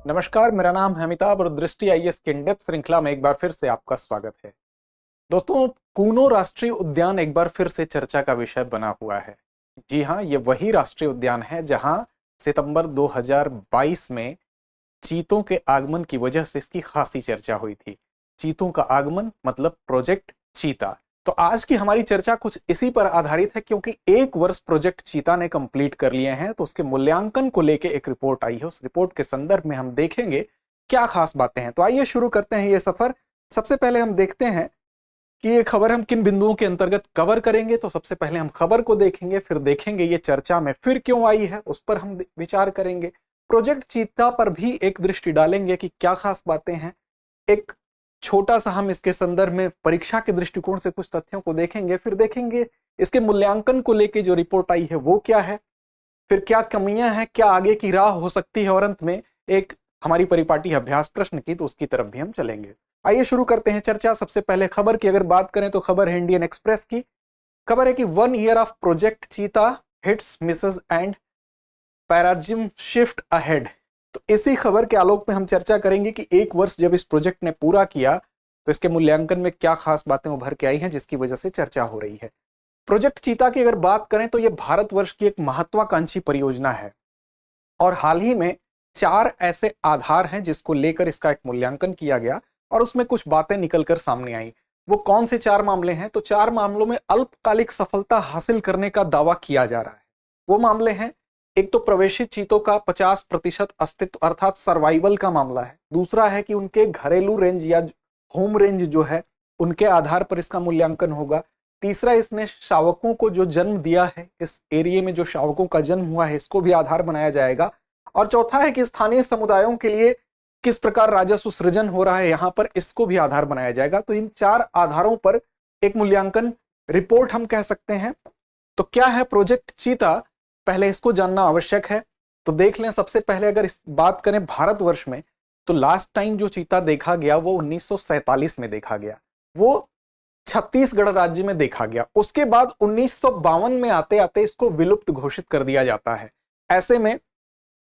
नमस्कार, मेरा नाम है अमिताभ और दृष्टि आईएएस की इन-डेप्थ श्रृंखला में एक बार फिर से आपका स्वागत है। दोस्तों, कूनो राष्ट्रीय उद्यान एक बार फिर से चर्चा का विषय बना हुआ है। जी हाँ, ये वही राष्ट्रीय उद्यान है जहां सितंबर 2022 में चीतों के आगमन की वजह से इसकी खासी चर्चा हुई थी। चीतों का आगमन मतलब प्रोजेक्ट चीता। तो आज की हमारी चर्चा कुछ इसी पर आधारित है, क्योंकि एक वर्ष प्रोजेक्ट चीता ने कंप्लीट कर लिए हैं, तो उसके मूल्यांकन को लेकर एक रिपोर्ट आई है। उस रिपोर्ट के संदर्भ में हम देखेंगे क्या खास बातें हैं। तो आइए शुरू करते हैं ये सफर। सबसे पहले हम देखते हैं कि ये खबर हम किन बिंदुओं के अंतर्गत कवर करेंगे। तो सबसे पहले हम खबर को देखेंगे, फिर देखेंगे ये चर्चा में फिर क्यों आई है, उस पर हम विचार करेंगे। प्रोजेक्ट चीता पर भी एक दृष्टि डालेंगे कि क्या खास बातें हैं। एक छोटा सा हम इसके संदर्भ में परीक्षा के दृष्टिकोण से कुछ तथ्यों को देखेंगे, फिर देखेंगे इसके मूल्यांकन को लेकर जो रिपोर्ट आई है वो क्या है, फिर क्या कमियां हैं, क्या आगे की राह हो सकती है, और अंत में एक हमारी परिपाटी अभ्यास प्रश्न की, तो उसकी तरफ भी हम चलेंगे। आइए शुरू करते हैं चर्चा। सबसे पहले खबर की अगर बात करें तो खबर है इंडियन एक्सप्रेस की। खबर है कि 1 year of project cheetah hits misses and paradigm shift ahead. तो इसी खबर के आलोक में हम चर्चा करेंगे कि एक वर्ष जब इस प्रोजेक्ट ने पूरा किया तो इसके मूल्यांकन में क्या खास बातें उभर के आई हैं जिसकी वजह से चर्चा हो रही है। प्रोजेक्ट चीता की अगर बात करें तो यह भारतवर्ष की एक महत्वाकांक्षी परियोजना है और हाल ही में 4 ऐसे आधार हैं जिसको लेकर इसका एक मूल्यांकन किया गया और उसमें कुछ बातें निकलकर सामने आई। वो कौन से 4 मामले हैं? तो 4 मामलों में अल्पकालिक सफलता हासिल करने का दावा किया जा रहा है। वो मामले हैं, एक तो प्रवेशी चीतों का 50% अस्तित्व अर्थात सर्वाइवल का मामला है। दूसरा है कि उनके घरेलू रेंज या होम रेंज जो है उनके आधार पर इसका मूल्यांकन होगा। तीसरा, इसने शावकों को जो जन्म दिया है, इस एरिया में जो शावकों का जन्म हुआ है, इसको भी आधार बनाया जाएगा। और चौथा है कि स्थानीय समुदायों के लिए किस प्रकार राजस्व सृजन हो रहा है यहाँ पर, इसको भी आधार बनाया जाएगा। तो इन 4 आधारों पर एक मूल्यांकन रिपोर्ट हम कह सकते हैं। तो क्या है प्रोजेक्ट चीता, पहले इसको जानना आवश्यक है। तो देख लें, सबसे पहले अगर इस बात करें भारतवर्ष में, तो लास्ट टाइम जो चीता देखा गया वो 1947 में देखा गया, वो छत्तीसगढ़ राज्य में देखा गया। उसके बाद 1952 में आते आते इसको विलुप्त घोषित कर दिया जाता है। ऐसे में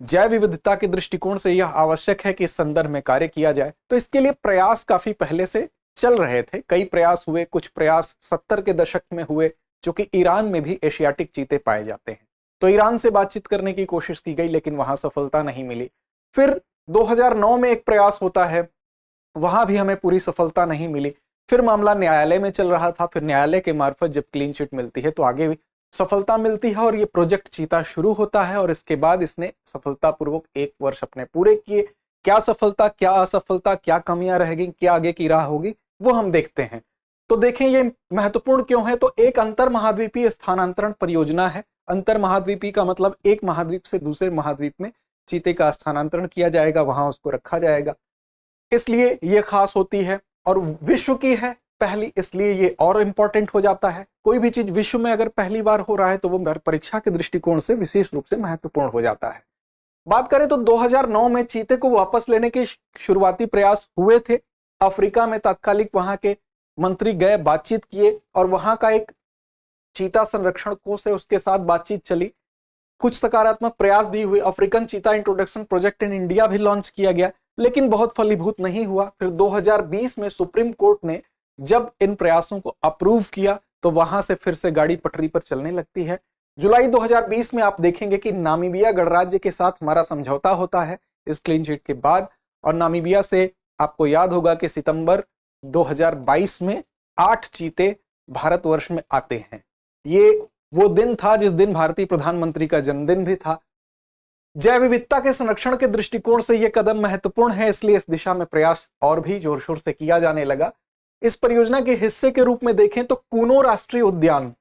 जैव विविधता के दृष्टिकोण से यह आवश्यक है कि इस संदर्भ में कार्य किया जाए। तो इसके लिए प्रयास काफी पहले से चल रहे थे, कई प्रयास हुए। कुछ प्रयास 70 के दशक में हुए, जो कि ईरान में भी एशियाटिक चीते पाए जाते हैं। तो ईरान से बातचीत करने की कोशिश की गई लेकिन वहां सफलता नहीं मिली। फिर 2009 में एक प्रयास होता है, वहां भी हमें पूरी सफलता नहीं मिली। फिर मामला न्यायालय में चल रहा था, फिर न्यायालय के मार्फत जब क्लीन चिट मिलती है तो आगे भी सफलता मिलती है और ये प्रोजेक्ट चीता शुरू होता है। और इसके बाद इसने सफलतापूर्वक 1 वर्ष अपने पूरे किए। क्या सफलता, क्या असफलता, क्या कमियां रह गई, क्या आगे की राह होगी, वो हम देखते हैं। तो देखें ये महत्वपूर्ण क्यों है। तो एक अंतर महाद्वीपीय स्थानांतरण परियोजना है। अंतर महाद्वीपीय का मतलब एक महाद्वीप से दूसरे महाद्वीप में चीते का स्थानांतरण किया जाएगा, वहां उसको रखा जाएगा, इसलिए ये खास होती है। और विश्व की है पहली, इसलिए ये और इंपॉर्टेंट हो जाता है। कोई भी चीज विश्व में अगर पहली बार हो रहा है तो वो परीक्षा के दृष्टिकोण से विशेष रूप से महत्वपूर्ण हो जाता है। बात करें तो 2009 में चीते को वापस लेने के शुरुआती प्रयास हुए थे। अफ्रीका में तात्कालिक वहां के मंत्री गए, बातचीत किए और वहां का एक चीता संरक्षण कोष है, उसके साथ बातचीत चली। कुछ सकारात्मक प्रयास भी हुए। African cheetah introduction project in India भी लॉन्च किया गया लेकिन बहुत फलीभूत नहीं हुआ। फिर 2020 में सुप्रीम कोर्ट ने जब इन प्रयासों को अप्रूव किया तो वहां से फिर से गाड़ी पटरी पर चलने लगती है। जुलाई 2020 में आप देखेंगे कि नामीबिया गणराज्य के साथ हमारा समझौता होता है इस क्लीन चिट के बाद। और नामीबिया से आपको याद होगा कि सितंबर 2022 में 8 चीते भारतवर्ष में आते हैं। ये वो दिन था जिस दिन भारतीय प्रधानमंत्री का जन्मदिन भी था। जैव विविधता के संरक्षण के दृष्टिकोण से यह कदम महत्वपूर्ण है, इसलिए इस दिशा में प्रयास और भी जोर शोर से किया जाने लगा। इस परियोजना के हिस्से के रूप में देखें तो कूनो राष्ट्रीय उद्यान,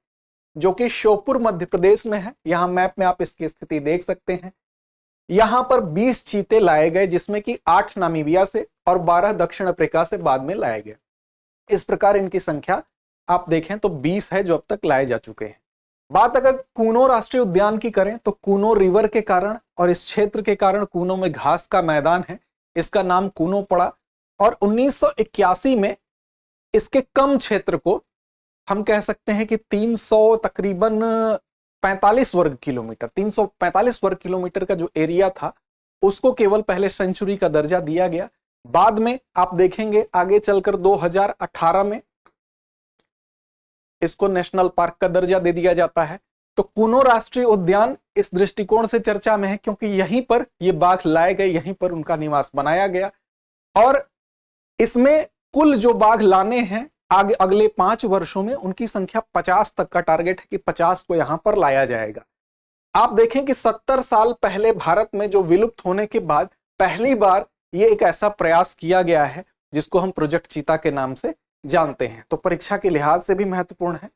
जो कि श्योपुर मध्य प्रदेश में है, यहां मैप में आप इसकी स्थिति देख सकते हैं। यहां पर 20 चीते लाए गए, जिसमें कि 8 नामीबिया से और 12 दक्षिण अफ्रीका से बाद में लाए गए। इस प्रकार इनकी संख्या आप देखें तो 20 है जो अब तक लाए जा चुके हैं। बात अगर कूनो राष्ट्रीय उद्यान की करें तो कूनो रिवर के कारण और इस क्षेत्र के कारण कूनो में घास का मैदान है, इसका नाम कूनो पड़ा। और 1981 में इसके कम क्षेत्र को हम कह सकते हैं कि 300 तकरीबन 45 वर्ग किलोमीटर, 345 वर्ग किलोमीटर का जो एरिया था उसको केवल पहले सेंचुरी का दर्जा दिया गया। बाद में आप देखेंगे आगे चलकर 2018 में इसको नेशनल पार्क का दर्जा दे दिया जाता है। तो कूनो राष्ट्रीय उद्यान इस दृष्टिकोण से चर्चा में है क्योंकि यहीं पर ये बाघ लाए गए, यहीं पर उनका निवास बनाया गया, और इसमें कुल जो बाघ लाने हैं आगे अगले 5 वर्षों में उनकी संख्या 50 तक का टारगेट है कि 50 को यहां पर लाया जाएगा। आप देखें कि 70 साल पहले भारत में जो विलुप्त होने के बाद पहली बार ये एक ऐसा प्रयास किया गया है जिसको हम प्रोजेक्ट चीता के नाम से जानते हैं। तो परीक्षा के लिहाज से भी महत्वपूर्ण है।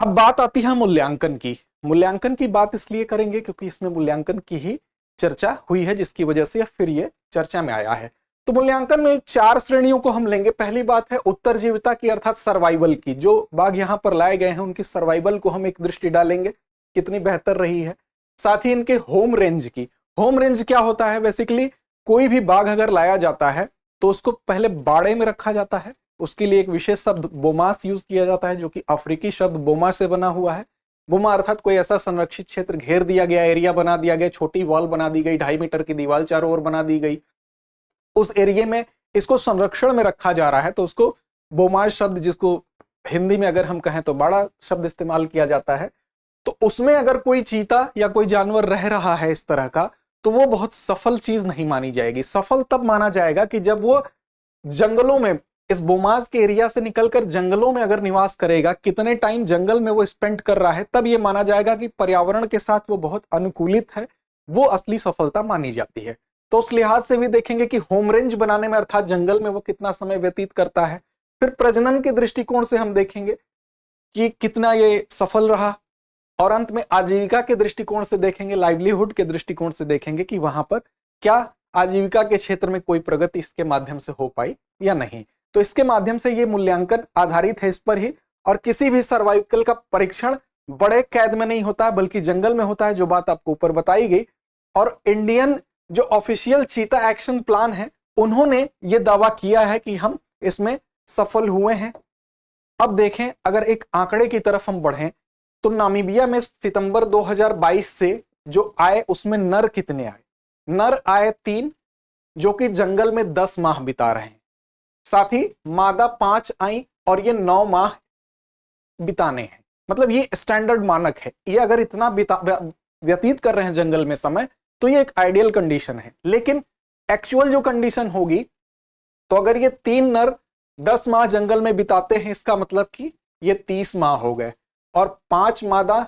अब बात आती है मूल्यांकन की। मूल्यांकन की बात इसलिए करेंगे क्योंकि इसमें मूल्यांकन की ही चर्चा हुई है, जिसकी वजह से फिर ये चर्चा में आया है। तो मूल्यांकन में 4 श्रेणियों को हम लेंगे। पहली बात है उत्तरजीविता की, अर्थात सर्वाइवल की। जो बाघ यहां पर लाए गए हैं उनकी सर्वाइवल को हम एक दृष्टि डालेंगे, कितनी बेहतर रही है। साथ ही इनके होम रेंज की। होम रेंज क्या होता है? बेसिकली कोई भी बाघ अगर लाया जाता है तो उसको पहले बाड़े में रखा जाता है, उसके लिए एक विशेष शब्द बोमास यूज किया जाता है जो कि अफ्रीकी शब्द बोमा से बना हुआ है। बोमा अर्थात कोई ऐसा संरक्षित क्षेत्र घेर दिया गया, एरिया बना दिया गया, छोटी वॉल बना दी गई, 2.5 मीटर की दीवार चारों ओर बना दी गई, उस एरिया में इसको संरक्षण में रखा जा रहा है, तो उसको बोमास शब्द, जिसको हिंदी में अगर हम कहें तो बड़ा शब्द इस्तेमाल किया जाता है। तो उसमें अगर कोई चीता या कोई जानवर रह रहा है इस तरह का, तो वो बहुत सफल चीज नहीं मानी जाएगी। सफल तब माना जाएगा कि जब वो जंगलों में, इस बोमास के एरिया से निकलकर जंगलों में अगर निवास करेगा, कितने टाइम जंगल में वो स्पेंड कर रहा है, तब ये माना जाएगा कि पर्यावरण के साथ वो बहुत अनुकूलित है, वो असली सफलता मानी जाती है। तो उस लिहाज से भी देखेंगे कि होम रेंज बनाने में, अर्थात जंगल में वो कितना समय व्यतीत करता है। फिर प्रजनन के दृष्टिकोण से हम देखेंगे कि कितना ये सफल रहा, और अंत में आजीविका के दृष्टिकोण से देखेंगे, लाइवलीहुड के दृष्टिकोण से देखेंगे कि वहां पर क्या आजीविका के क्षेत्र में कोई प्रगति इसके माध्यम से हो पाई या नहीं। तो इसके माध्यम से ये मूल्यांकन आधारित है इस पर ही। और किसी भी सर्वाइवल का परीक्षण बड़े कैद में नहीं होता है, बल्कि जंगल में होता है, जो बात आपको ऊपर बताई गई। और इंडियन जो ऑफिशियल चीता एक्शन प्लान है, उन्होंने ये दावा किया है कि हम इसमें सफल हुए हैं। अब देखें, अगर एक आंकड़े की तरफ हम बढ़ें तो नामीबिया में सितंबर 2022 से जो आए उसमें नर कितने आए? नर आए 3, जो कि जंगल में 10 माह बिता रहे हैं। साथ ही मादा 5 आई और ये 9 माह बिताने हैं। मतलब ये स्टैंडर्ड मानक है। ये अगर इतना व्यतीत कर रहे हैं जंगल में समय, तो ये एक आइडियल कंडीशन है। लेकिन एक्चुअल जो कंडीशन होगी, तो अगर ये 3 नर 10 माह जंगल में बिताते हैं, इसका मतलब कि ये 30 माह हो गए, और 5 मादा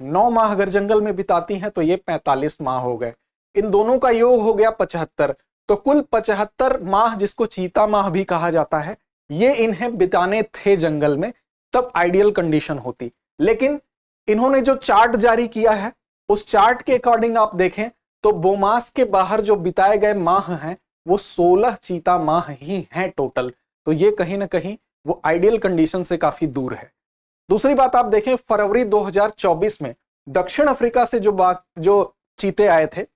9 माह अगर जंगल में बिताती हैं तो ये 45 माह हो गए। इन दोनों का योग हो गया 75। तो कुल 75 माह, जिसको चीता माह भी कहा जाता है, ये इन्हें बिताने थे जंगल में, तब आइडियल कंडीशन होती। लेकिन इन्होंने जो चार्ट जारी किया है, उस चार्ट के अकॉर्डिंग आप देखें तो बोमास के बाहर जो बिताए गए माह हैं वो 16 चीता माह ही हैं टोटल। तो ये कहीं ना कहीं वो आइडियल कंडीशन से काफी दूर है। दूसरी बात आप देखें, फरवरी 2024 में दक्षिण अफ्रीका से जो चीते आए थे,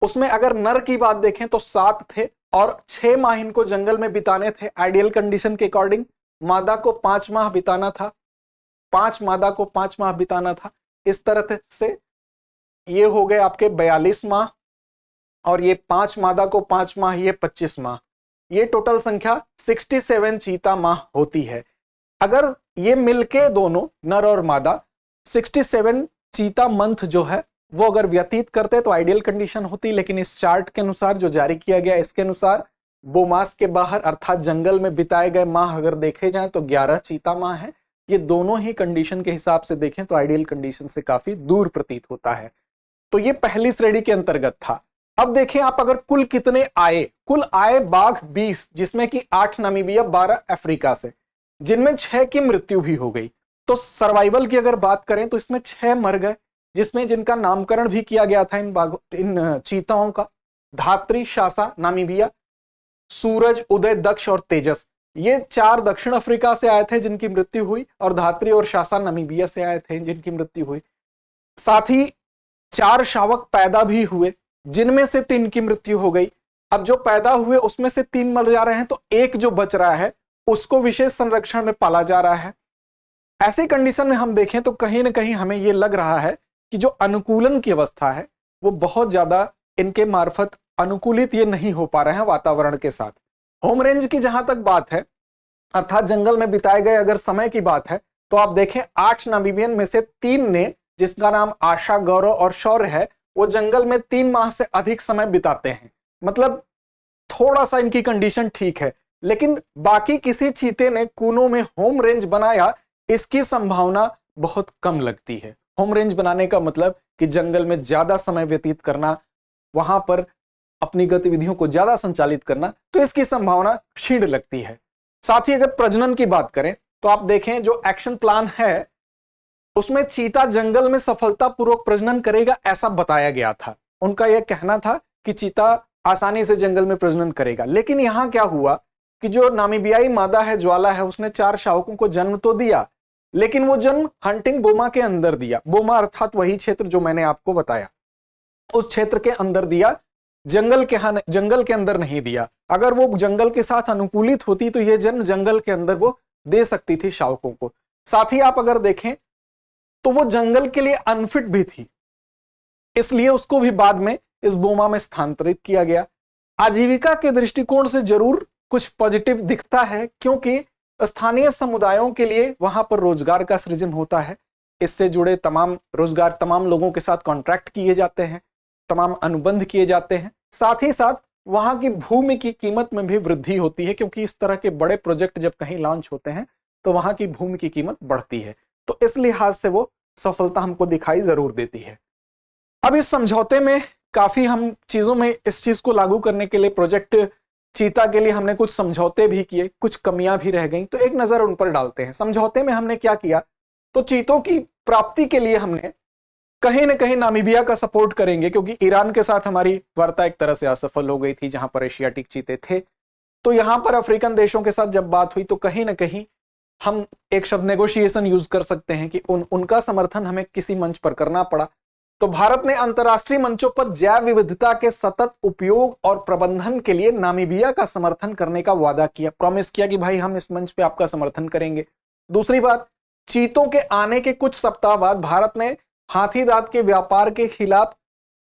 उसमें अगर नर की बात देखें तो 7 थे और 6 माह इनको जंगल में बिताने थे आइडियल कंडीशन के अकॉर्डिंग। मादा को 5 माह बिताना था, 5 मादा को 5 माह बिताना था। इस तरह से ये हो गए आपके 42 माह, और ये 5 मादा को 5 माह, ये 25 माह। ये टोटल संख्या 67 चीता माह होती है। अगर ये मिलके दोनों नर और मादा 67 चीता मंथ जो है वो अगर व्यतीत करते तो आइडियल कंडीशन होती। लेकिन इस चार्ट के अनुसार जो जारी किया गया, इसके अनुसार बोमास के बाहर अर्थात जंगल में बिताए गए माह अगर देखे जाएं तो 11 चीता माह है। ये दोनों ही कंडीशन के हिसाब से देखें तो आइडियल कंडीशन से काफी दूर प्रतीत होता है। तो ये पहली श्रेणी के अंतर्गत था। अब देखें आप, अगर कुल कितने आए, कुल आए बाघ 20, जिसमें कि 8 नामीबिया, 12 अफ्रीका से, जिनमें 6 की मृत्यु भी हो गई। तो सर्वाइवल की अगर बात करें तो इसमें 6 मर गए, जिनका नामकरण भी किया गया था इन चीताओं का। धात्री, शासा नामीबिया, सूरज, उदय, दक्ष और तेजस, ये 4 दक्षिण अफ्रीका से आए थे जिनकी मृत्यु हुई, और धात्री और शासा नामीबिया से आए थे जिनकी मृत्यु हुई। साथ ही 4 शावक पैदा भी हुए, जिनमें से 3 की मृत्यु हो गई। अब जो पैदा हुए उसमें से 3 मर जा रहे हैं, तो एक जो बच रहा है उसको विशेष संरक्षण में पाला जा रहा है। ऐसी कंडीशन में हम देखें तो कहीं ना कहीं हमें यह लग रहा है कि जो अनुकूलन की अवस्था है वो बहुत ज्यादा इनके मार्फत अनुकूलित ये नहीं हो पा रहे हैं वातावरण के साथ। होम रेंज की जहां तक बात है, अर्थात जंगल में बिताए गए अगर समय की बात है, तो आप देखें 8 नामीबियन में से 3 ने, जिसका नाम आशा, गौरव और शौर्य है, वो जंगल में 3 माह से अधिक समय बिताते हैं। मतलब थोड़ा सा इनकी कंडीशन ठीक है, लेकिन बाकी किसी चीते ने कूनो में होम रेंज बनाया, इसकी संभावना बहुत कम लगती है। होम रेंज बनाने का मतलब कि जंगल में ज्यादा समय व्यतीत करना, वहां पर अपनी गतिविधियों को ज्यादा संचालित करना, तो इसकी संभावना क्षीण लगती है। साथ ही अगर प्रजनन की बात करें तो आप देखें जो एक्शन प्लान है उसमें चीता जंगल में सफलतापूर्वक प्रजनन करेगा ऐसा बताया गया था। उनका यह कहना था कि चीता आसानी से जंगल में प्रजनन करेगा। लेकिन यहां क्या हुआ कि जो नामीबियाई मादा है, ज्वाला है, उसने 4 शावकों को जन्म तो दिया, लेकिन वो जन्म हंटिंग बोमा के अंदर दिया। बोमा अर्थात वही क्षेत्र जो मैंने आपको बताया, उस क्षेत्र के अंदर दिया, जंगल के अंदर नहीं दिया। अगर वो जंगल के साथ अनुकूलित होती तो यह जन्म जंगल के अंदर वो दे सकती थी शावकों को। साथ ही आप अगर देखें तो वो जंगल के लिए अनफिट भी थी, इसलिए उसको भी बाद में इस बोमा में स्थानांतरित किया गया। आजीविका के दृष्टिकोण से जरूर कुछ पॉजिटिव दिखता है, क्योंकि स्थानीय समुदायों के लिए वहां पर रोजगार का सृजन होता है। इससे जुड़े तमाम रोजगार, तमाम लोगों के साथ कॉन्ट्रैक्ट किए जाते हैं, तमाम अनुबंध किए जाते हैं। साथ ही साथ वहां की भूमि की कीमत में भी वृद्धि होती है, क्योंकि इस तरह के बड़े प्रोजेक्ट जब कहीं लॉन्च होते हैं तो वहां की भूमि की कीमत बढ़ती है। तो इस लिहाज से वो सफलता हमको दिखाई जरूर देती है। अब इस समझौते में काफी हम चीजों में इस चीज को लागू करने के लिए, प्रोजेक्ट चीता के लिए हमने कुछ समझौते भी किए, कुछ कमियां भी रह गई, तो एक नजर उन पर डालते हैं। समझौते में हमने क्या किया, तो चीतों की प्राप्ति के लिए हमने कहीं ना कहीं नामीबिया का सपोर्ट करेंगे, क्योंकि ईरान के साथ हमारी वार्ता एक तरह से असफल हो गई थी जहां पर एशियाटिक चीते थे। तो यहां पर अफ्रीकन देशों के साथ जब बात हुई तो कहीं ना कहीं हम एक शब्द नेगोशिएशन यूज कर सकते हैं कि उनका समर्थन हमें किसी मंच पर करना पड़ा। तो भारत ने अंतर्राष्ट्रीय मंचों पर जैव विविधता के सतत उपयोग और प्रबंधन के लिए नामीबिया का समर्थन करने का वादा किया, प्रॉमिस किया कि भाई हम इस मंच पे आपका समर्थन करेंगे। दूसरी बात, चीतों के आने के कुछ सप्ताह बाद भारत ने हाथी दांत के व्यापार के खिलाफ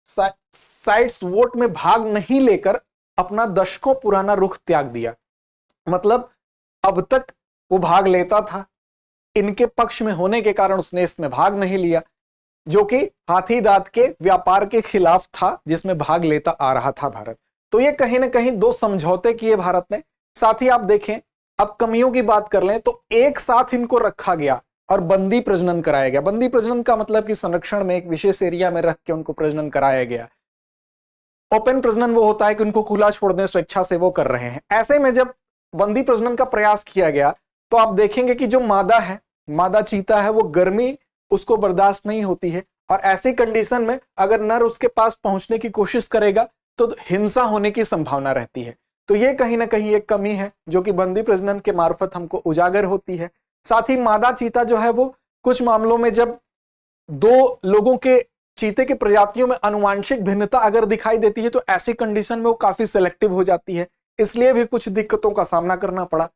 साइड्स वोट में भाग नहीं लेकर अपना दशकों पुराना रुख त्याग दिया। मतलब अब तक वो भाग लेता था, इनके पक्ष में होने के कारण उसने इसमें भाग नहीं लिया, जो कि हाथी दांत के व्यापार के खिलाफ था, जिसमें भाग लेता आ रहा था भारत। तो ये कहीं ना कहीं 2 समझौते किए भारत ने। साथ ही आप देखें, अब कमियों की बात कर लें तो एक साथ इनको रखा गया और बंदी प्रजनन कराया गया। बंदी प्रजनन का मतलब कि संरक्षण में एक विशेष एरिया में रख के उनको प्रजनन कराया गया। ओपन प्रजनन वो होता है कि उनको खुला छोड़ दें, स्वेच्छा से वो कर रहे हैं। ऐसे में जब बंदी प्रजनन का प्रयास किया गया तो आप देखेंगे कि जो मादा है, मादा चीता है, वो गर्मी उसको बर्दाश्त नहीं होती है, और ऐसी कंडीशन में अगर नर उसके पास पहुंचने की कोशिश करेगा तो हिंसा होने की संभावना रहती है। तो ये कहीं ना कहीं एक कमी है जो कि बंदी प्रजनन के मार्फत हमको उजागर होती है। साथ ही मादा चीता जो है वो कुछ मामलों में जब 2 लोगों के चीते की प्रजातियों में आनुवांशिक भिन्नता अगर दिखाई देती है तो ऐसी कंडीशन में वो काफी सिलेक्टिव हो जाती है, इसलिए भी कुछ दिक्कतों का सामना करना पड़ा।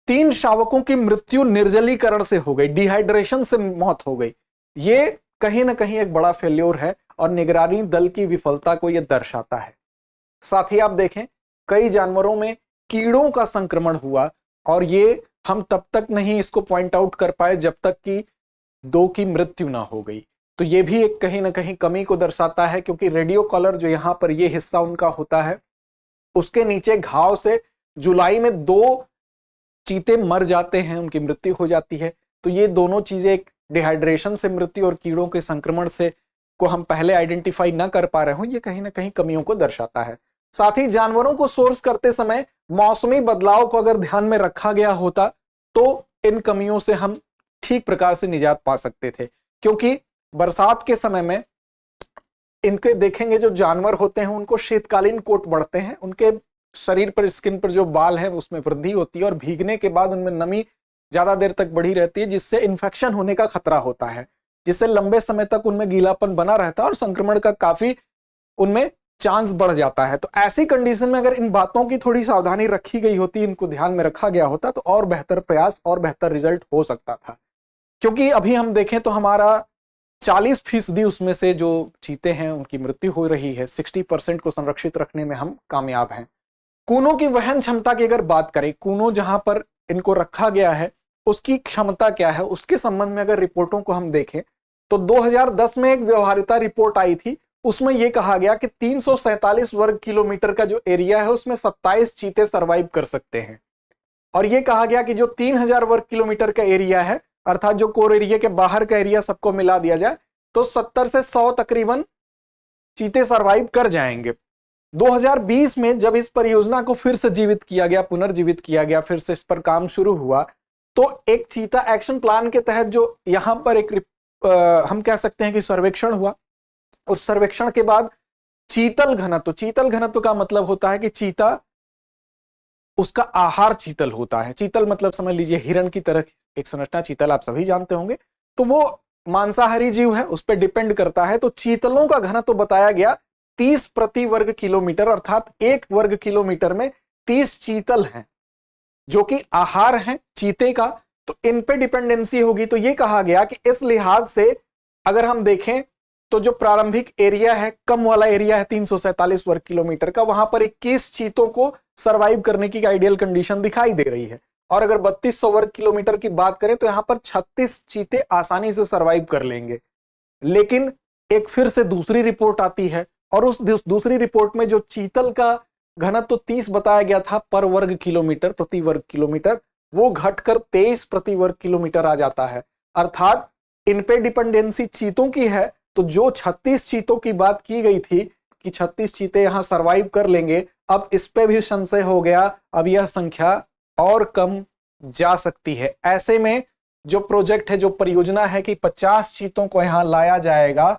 3 शावकों की मृत्यु निर्जलीकरण से हो गई, डिहाइड्रेशन से मौत हो गई। ये कहीं ना कहीं एक बड़ा फेल्योर है और निगरानी दल की विफलता को यह दर्शाता है। साथ ही आप देखें, कई जानवरों में कीड़ों का संक्रमण हुआ, और ये हम तब तक नहीं इसको पॉइंट आउट कर पाए जब तक कि 2 की मृत्यु ना हो गई। तो ये भी एक कहीं ना कहीं कमी को दर्शाता है, क्योंकि रेडियो कॉलर जो यहां पर ये हिस्सा उनका होता है, उसके नीचे घाव से जुलाई में 2 चीते मर जाते हैं, उनकी मृत्यु हो जाती है। तो ये दोनों चीजें, एक डिहाइड्रेशन से मृत्यु और कीड़ों के संक्रमण से को हम पहले आइडेंटिफाई ना कर पा रहे हो, ये कहीं ना कहीं कमियों को दर्शाता है। साथ ही जानवरों को सोर्स करते समय मौसमी बदलाव को अगर ध्यान में रखा गया होता तो इन कमियों से हम ठीक प्रकार से निजात पा सकते थे, क्योंकि बरसात के समय में इनके देखेंगे जो जानवर होते हैं उनको शीतकालीन कोट बढ़ते हैं, उनके शरीर पर, स्किन पर जो बाल है उसमें वृद्धि होती है, और भीगने के बाद उनमें नमी ज्यादा देर तक बढ़ी रहती है, जिससे इन्फेक्शन होने का खतरा होता है, जिससे लंबे समय तक उनमें गीलापन बना रहता है और संक्रमण का काफी उनमें चांस बढ़ जाता है। तो ऐसी कंडीशन में अगर इन बातों की थोड़ी सावधानी रखी गई होती, इनको ध्यान में रखा गया होता, तो और बेहतर प्रयास और बेहतर रिजल्ट हो सकता था। क्योंकि अभी हम देखें तो हमारा 40% उसमें से जो चीते हैं उनकी मृत्यु हो रही है। 60% को संरक्षित रखने में हम कामयाब हैं। कूनों की वहन क्षमता की अगर बात करें, कूनों जहां पर इनको रखा गया है उसकी क्षमता क्या है, उसके संबंध में अगर रिपोर्टों को हम देखें तो 2010 में एक व्यवहारिता रिपोर्ट आई थी। उसमें यह कहा गया कि 347 वर्ग किलोमीटर का जो एरिया है उसमें 27 चीते सरवाइव कर सकते हैं। और यह कहा गया कि जो 3000 वर्ग किलोमीटर का एरिया है, अर्थात जो कोर एरिया के बाहर का एरिया सबको मिला दिया जाए तो 70 से 100 तकरीबन चीते सरवाइव कर जाएंगे। 2020 में जब इस परियोजना को फिर से जीवित किया गया, पुनर्जीवित किया गया, फिर से इस पर काम शुरू हुआ, तो एक चीता एक्शन प्लान के तहत जो यहां पर एक हम कह सकते हैं कि सर्वेक्षण हुआ। उस सर्वेक्षण के बाद चीतल घनत्व का मतलब होता है कि चीता, उसका आहार चीतल होता है। चीतल मतलब समझ लीजिए हिरण की तरह एक संरचना, चीतल आप सभी जानते होंगे, तो वो मांसाहारी जीव है, उस पर डिपेंड करता है। तो चीतलों का घनत्व बताया गया 30 प्रति वर्ग किलोमीटर, अर्थात 1 वर्ग किलोमीटर में 30 चीतल हैं जो कि आहार हैं चीते का, तो इन पे डिपेंडेंसी होगी। तो ये कहा गया कि इस लिहाज से अगर हम देखें तो जो प्रारंभिक एरिया है, कम वाला एरिया है 347 वर्ग किलोमीटर का, वहां पर 21 चीतों को सरवाइव करने की आइडियल कंडीशन दिखाई दे रही है। और अगर 3200 वर्ग किलोमीटर की बात करें तो यहां पर 36 चीते आसानी से सरवाइव कर लेंगे। लेकिन एक फिर से दूसरी रिपोर्ट आती है और उस दूसरी रिपोर्ट में जो चीतल का घनत्व 30 बताया गया था पर वर्ग किलोमीटर, प्रति वर्ग किलोमीटर, वो घटकर 23 प्रति वर्ग किलोमीटर आ जाता है। अर्थात इन पे डिपेंडेंसी चीतों की है। तो जो 36 चीतों की बात की गई थी कि 36 चीते यहां सरवाइव कर लेंगे, अब इस पे भी संशय हो गया। अब यह संख्या और कम जा सकती है। ऐसे में जो प्रोजेक्ट है, जो परियोजना है कि 50 चीतों को यहां लाया जाएगा,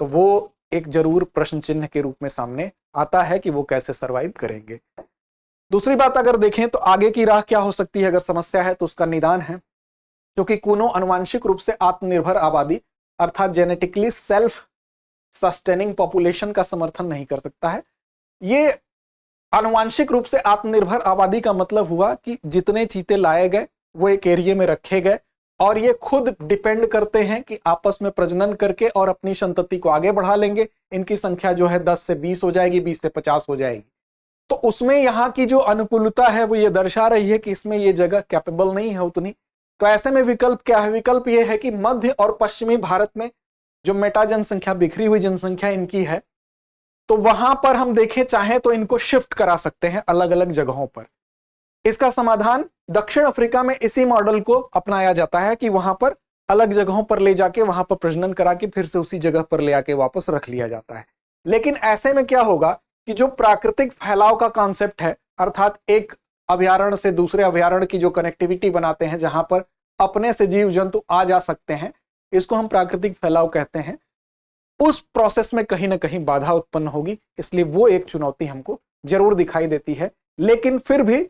तो वो एक जरूर प्रश्न चिन्ह के रूप में सामने आता है कि वो कैसे सरवाइव करेंगे। दूसरी बात अगर देखें तो आगे की राह क्या हो सकती है, अगर समस्या है तो उसका निदान है। क्योंकि कूनो आनुवांशिक रूप से आत्मनिर्भर आबादी अर्थात जेनेटिकली सेल्फ सस्टेनिंग पॉपुलेशन का समर्थन नहीं कर सकता है। ये आनुवांशिक रूप से आत्मनिर्भर आबादी का मतलब हुआ कि जितने चीते लाए गए वो एक एरिया में रखे गए और ये खुद डिपेंड करते हैं कि आपस में प्रजनन करके और अपनी संतति को आगे बढ़ा लेंगे। इनकी संख्या जो है 10 से 20 हो जाएगी, 20 से 50 हो जाएगी। तो उसमें यहाँ की जो अनुकूलता है वो ये दर्शा रही है कि इसमें ये जगह कैपेबल नहीं है उतनी। तो ऐसे में विकल्प क्या है? विकल्प ये है कि मध्य और पश्चिमी भारत में जो मेटा जनसंख्या, बिखरी हुई जनसंख्या इनकी है, तो वहां पर हम देखें चाहे तो इनको शिफ्ट करा सकते हैं अलग अलग जगहों पर। इसका समाधान दक्षिण अफ्रीका में इसी मॉडल को अपनाया जाता है कि वहां पर अलग जगहों पर ले जाके वहां पर प्रजनन करा के फिर से उसी जगह पर ले आके वापस रख लिया जाता है। लेकिन ऐसे में क्या होगा कि जो प्राकृतिक फैलाव का कॉन्सेप्ट है, अर्थात एक अभयारण्य से दूसरे अभयारण्य की जो कनेक्टिविटी बनाते हैं, जहां पर अपने से जीव जंतु आ जा सकते हैं, इसको हम प्राकृतिक फैलाव कहते हैं। उस प्रोसेस में कहीं ना कहीं बाधा उत्पन्न होगी, इसलिए वो एक चुनौती हमको जरूर दिखाई देती है। लेकिन फिर भी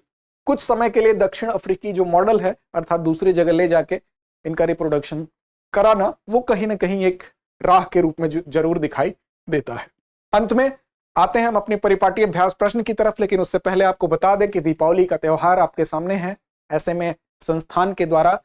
कुछ समय के लिए दक्षिण अफ्रीकी जो मॉडल है, अर्थात दूसरी जगह ले जाके इनका रिप्रोडक्शन कराना, वो कहीं ना कहीं एक राह के रूप में जरूर दिखाई देता है। अंत में आते हैं हम अपनी परिपाटी अभ्यास प्रश्न की तरफ, लेकिन उससे पहले आपको बता दें कि दीपावली का त्योहार आपके सामने है। ऐसे में संस्थान के द्वारा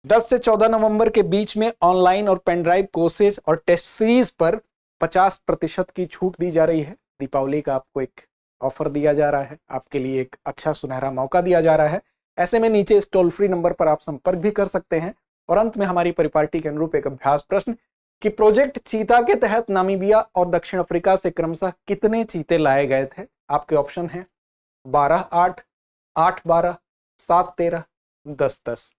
10 से 14 नवंबर के बीच में ऑनलाइन और पेन ड्राइव कोर्सेज और टेस्ट सीरीज पर 50% की छूट दी जा रही है। दीपावली का आपको एक ऑफर दिया जा रहा है, आपके लिए एक अच्छा सुनहरा मौका दिया जा रहा है। ऐसे में नीचे इस टोल फ्री नंबर पर आप संपर्क भी कर सकते हैं। और अंत में हमारी परिपाटी के अनुरूप एक अभ्यास प्रश्न कि प्रोजेक्ट चीता के तहत नामीबिया और दक्षिण अफ्रीका से क्रमशः कितने चीते लाए गए थे? आपके ऑप्शन हैं 12-8, 8-12, 7-13, 10-10।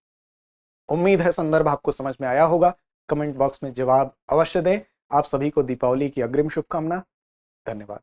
उम्मीद है संदर्भ आपको समझ में आया होगा। कमेंट बॉक्स में जवाब अवश्य दें। आप सभी को दीपावली की अग्रिम शुभकामना। धन्यवाद।